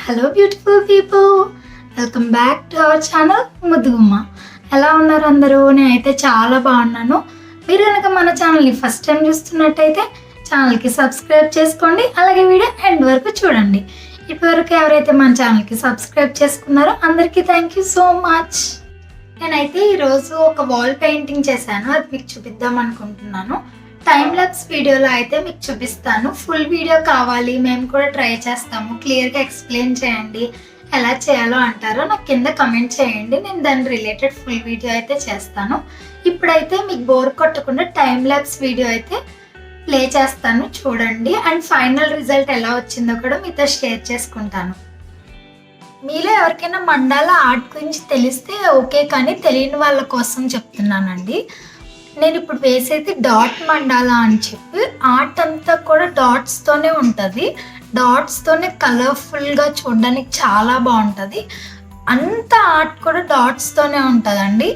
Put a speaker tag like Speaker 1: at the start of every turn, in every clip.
Speaker 1: Hello beautiful people, welcome back to our channel ముద్దుగుమ్మ. ఎలా ఉన్నారు అందరూ? నేనైతే చాలా బాగున్నాను. మీరు కనుక మన ఛానల్ని ఫస్ట్ టైం చూస్తున్నట్టయితే ఛానల్కి సబ్స్క్రైబ్ చేసుకోండి, అలాగే వీడియో ఎండ్ వరకు చూడండి. ఇప్పటివరకు ఎవరైతే మన ఛానల్కి సబ్స్క్రైబ్ చేసుకున్నారో అందరికీ థ్యాంక్ యూ సో మచ్. నేనైతే ఈరోజు ఒక వాల్ పెయింటింగ్ చేశాను, అది మీకు చూపిద్దాం అనుకుంటున్నాను. టైం ల్యాప్స్ వీడియోలో అయితే మీకు చూపిస్తాను. ఫుల్ వీడియో కావాలి, మేము కూడా ట్రై చేస్తాము, క్లియర్గా ఎక్స్ప్లెయిన్ చేయండి, ఎలా చేయాలో అంటారో నాకు కింద కమెంట్ చేయండి. నేను దాని రిలేటెడ్ ఫుల్ వీడియో అయితే చేస్తాను. ఇప్పుడైతే మీకు బోర్ కొట్టకుండా టైం ల్యాప్స్ వీడియో అయితే ప్లే చేస్తాను, చూడండి. అండ్ ఫైనల్ రిజల్ట్ ఎలా వచ్చిందో కూడా మీతో షేర్ చేసుకుంటాను. మీలో ఎవరికైనా మండాల ఆర్ట్ గురించి తెలిస్తే ఓకే, కానీ తెలియని వాళ్ళ కోసం చెప్తున్నానండి. నేను ఇప్పుడు వేసేది డాట్ మండాలా అని చెప్పి, ఆర్ట్ అంతా కూడా డాట్స్తోనే ఉంటుంది. డాట్స్తోనే కలర్ఫుల్గా చూడడానికి చాలా బాగుంటుంది. అంత ఆర్ట్ కూడా డాట్స్తోనే ఉంటుందండి.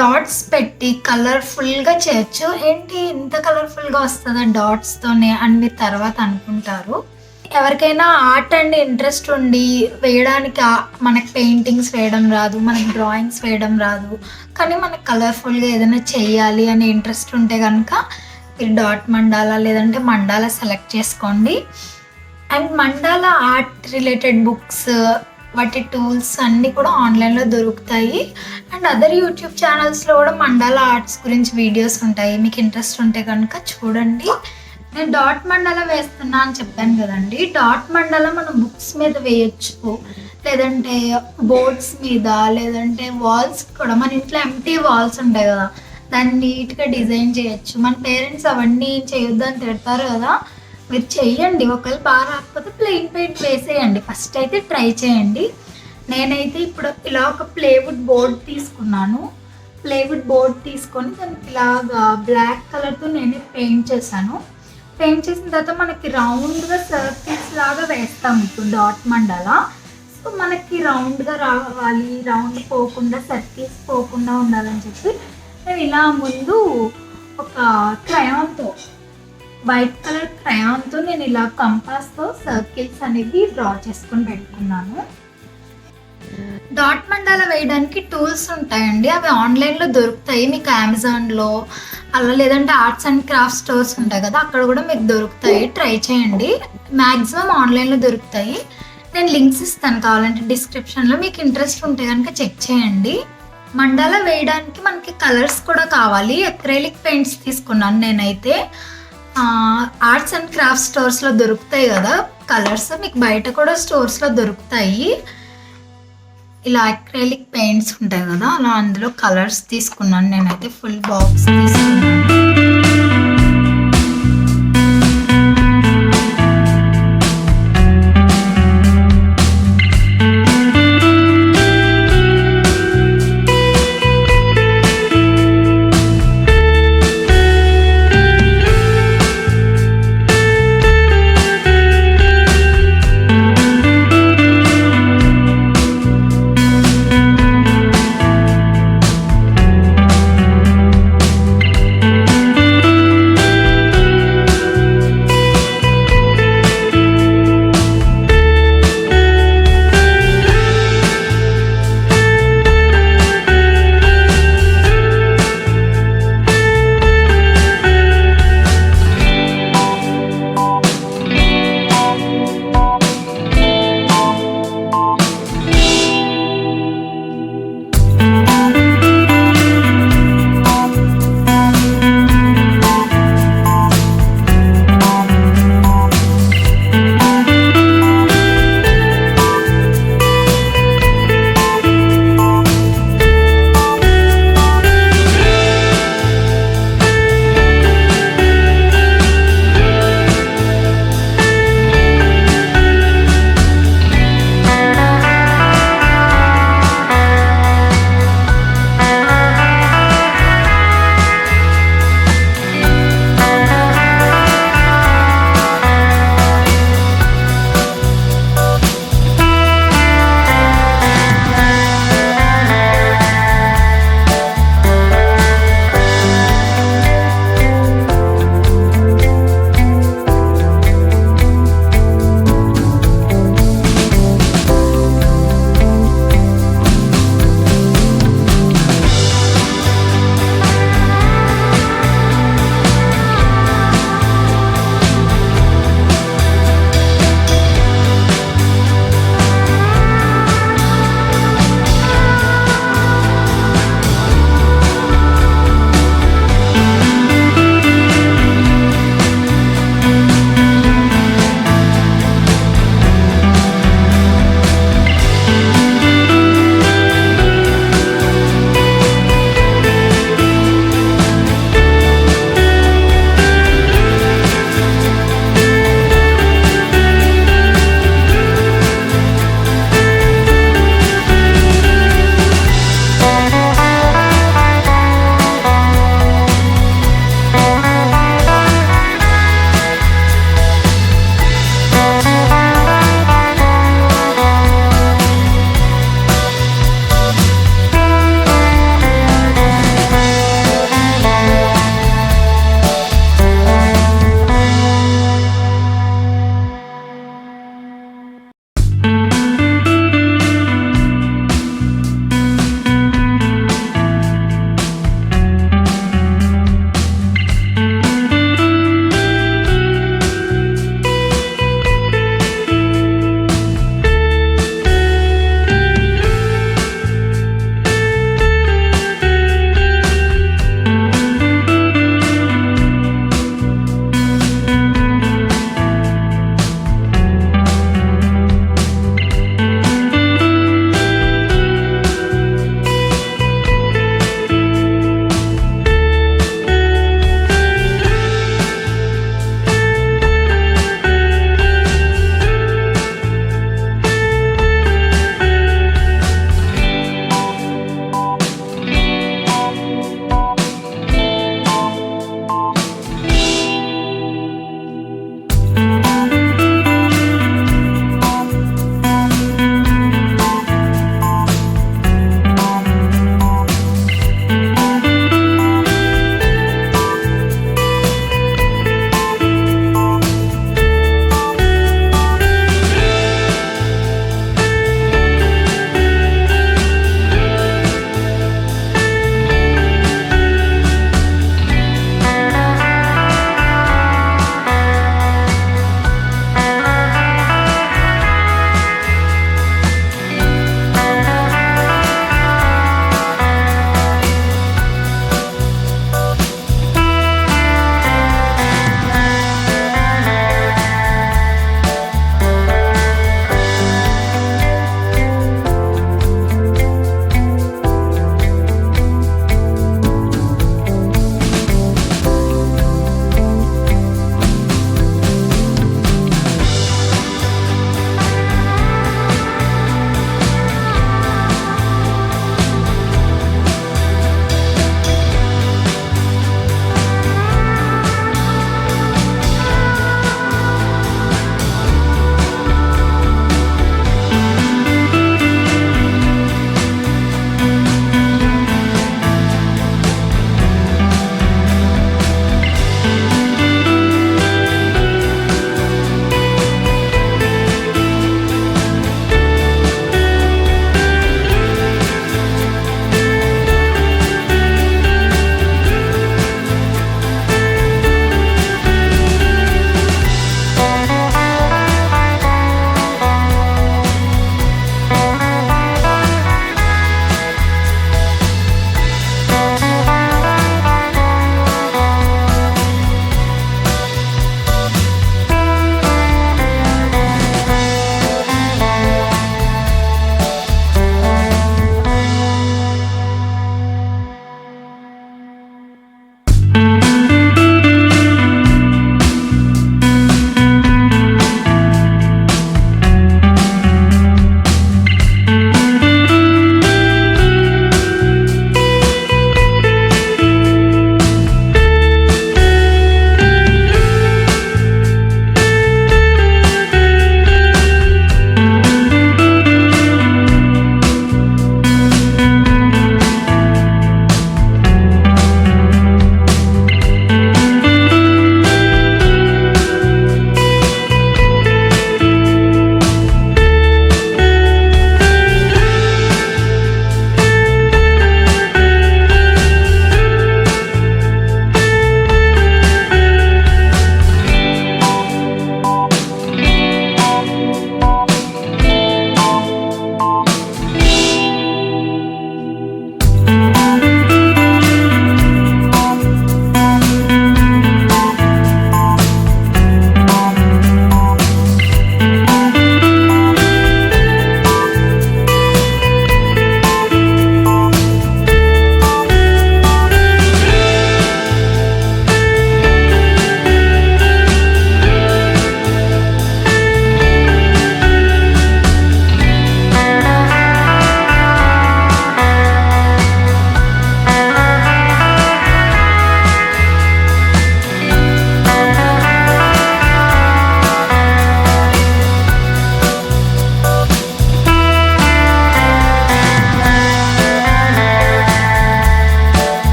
Speaker 1: డాట్స్ పెట్టి కలర్ఫుల్గా చేయొచ్చు. ఏంటి ఇంత కలర్ఫుల్గా వస్తుందా డాట్స్తోనే అని మీరు తర్వాత అనుకుంటారు. ఎవరికైనా ఆర్ట్ అండ్ ఇంట్రెస్ట్ ఉండి వేయడానికి, మనకి పెయింటింగ్స్ వేయడం రాదు, మనకి డ్రాయింగ్స్ వేయడం రాదు, కానీ మనకు కలర్ఫుల్గా ఏదైనా చెయ్యాలి అనే ఇంట్రెస్ట్ ఉంటే కనుక మీరు డాట్ మండాలా లేదంటే మండాలా సెలెక్ట్ చేసుకోండి. And mandala art related books, వాటి టూల్స్ అన్నీ కూడా ఆన్లైన్లో దొరుకుతాయి. అండ్ అదర్ యూట్యూబ్ ఛానల్స్లో కూడా మండాలా ఆర్ట్స్ గురించి వీడియోస్ ఉంటాయి. మీకు ఇంట్రెస్ట్ ఉంటే కనుక చూడండి. నేను డాట్ మండాలా వేస్తున్నా అని చెప్పాను కదండి. డాట్ మండాలా మనం బుక్స్ మీద వేయచ్చు, లేదంటే బోర్డ్స్ మీద, లేదంటే వాల్స్ కూడా. మన ఇంట్లో ఎంటీ వాల్స్ ఉంటాయి కదా, దాన్ని నీట్గా డిజైన్ చేయొచ్చు. మన పేరెంట్స్ అవన్నీ చేయొద్దు అని తిడతారు కదా, మీరు చెయ్యండి. ఒకవేళ బాగా రాకపోతే ప్లెయిన్ పెయింట్ వేసేయండి. ఫస్ట్ అయితే ట్రై చేయండి. నేనైతే ఇప్పుడు ఇలా ఒక ప్లేవుడ్ బోర్డ్ తీసుకున్నాను. ప్లేవుడ్ బోర్డ్ తీసుకొని దానికి ఇలాగా బ్లాక్ కలర్తో నేనే పెయింట్ చేశాను. పెయింట్ చేసిన తర్వాత మనకి రౌండ్గా సర్కిల్స్ లాగా వేస్తాం ఇప్పుడు డాట్ మండాలా. సో మనకి రౌండ్గా రావాలి, రౌండ్ పోకుండా, సర్కిల్స్ పోకుండా ఉండాలని చెప్పి నేను ఇలా ముందు ఒక క్రయాన్తో, వైట్ కలర్ క్రయాన్తో నేను ఇలా కంపాస్తో సర్కిల్స్ అనేవి డ్రా చేసుకొని పెట్టుకున్నాను. డాట్ మండాలా వేయడానికి టూల్స్ ఉంటాయండి, అవి ఆన్లైన్లో దొరుకుతాయి మీకు అమెజాన్లో అలా, లేదంటే ఆర్ట్స్ అండ్ క్రాఫ్ట్ స్టోర్స్ ఉంటాయి కదా, అక్కడ కూడా మీకు దొరుకుతాయి. ట్రై చేయండి, మ్యాక్సిమం ఆన్లైన్లో దొరుకుతాయి. నేను లింక్స్ ఇస్తాను కావాలంటే డిస్క్రిప్షన్లో, మీకు ఇంట్రెస్ట్ ఉంటే కనుక చెక్ చేయండి. మండాలా వేయడానికి మనకి కలర్స్ కూడా కావాలి. అక్రైలిక్ పెయింట్స్ తీసుకున్నాను నేనైతే. ఆర్ట్స్ అండ్ క్రాఫ్ట్ స్టోర్స్లో దొరుకుతాయి కదా కలర్స్, మీకు బయట కూడా స్టోర్స్లో దొరుకుతాయి. ఇలా అక్రైలిక్ పెయింట్స్ ఉంటాయి కదా, అలా అందులో కలర్స్ తీసుకున్నాను నేనైతే. ఫుల్ బాక్స్ తీసుకున్నాను.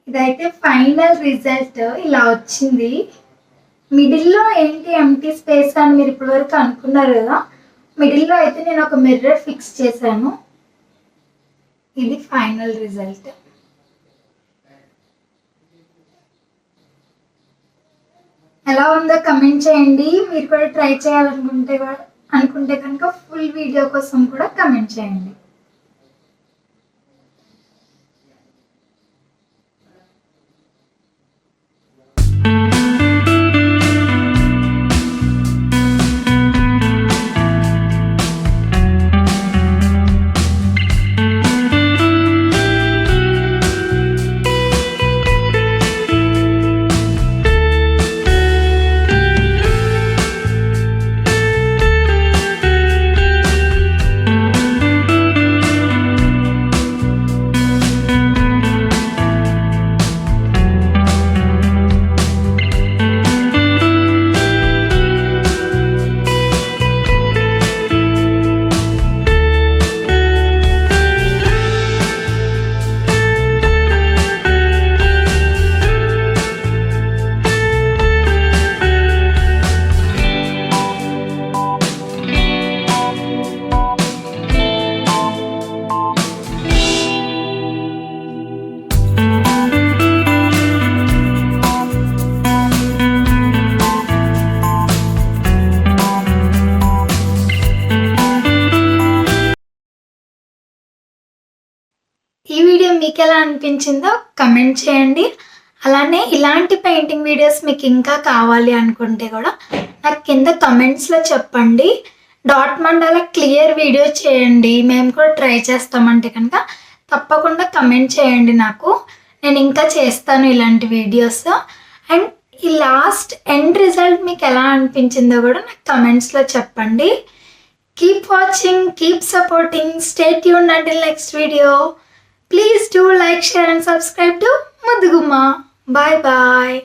Speaker 1: ఇదైతే ఫైనల్ రిజల్ట్ ఇలా వచ్చింది. మిడిల్లో ఏంటి ఎంటీ స్పేస్ అని మీరు ఇప్పటివరకు అనుకున్నారు కదా, మిడిల్లో అయితే నేను ఒక మిర్రర్ ఫిక్స్ చేశాను. ఇది ఫైనల్ రిజల్ట్. ఎలా ఉందో కమెంట్ చేయండి. మీరు కూడా ట్రై చేయాలనుకుంటే కనుక ఫుల్ వీడియో కోసం కూడా కమెంట్ చేయండి. ఈ వీడియో మీకు ఎలా అనిపించిందో కమెంట్ చేయండి. అలానే ఇలాంటి పెయింటింగ్ వీడియోస్ మీకు ఇంకా కావాలి అనుకుంటే కూడా నాకు కింద కమెంట్స్లో చెప్పండి. డాట్ మండల క్లియర్ వీడియో చేయండి, మేము కూడా ట్రై చేస్తామంటే కనుక తప్పకుండా కమెంట్ చేయండి నాకు. నేను ఇంకా చేస్తాను ఇలాంటి వీడియోస్. అండ్ ఈ లాస్ట్ ఎండ్ రిజల్ట్ మీకు ఎలా అనిపించిందో కూడా నాకు కమెంట్స్లో చెప్పండి. Keep watching, keep supporting, stay tuned until next video. Please do like, share and subscribe to Mudugumma. Bye bye.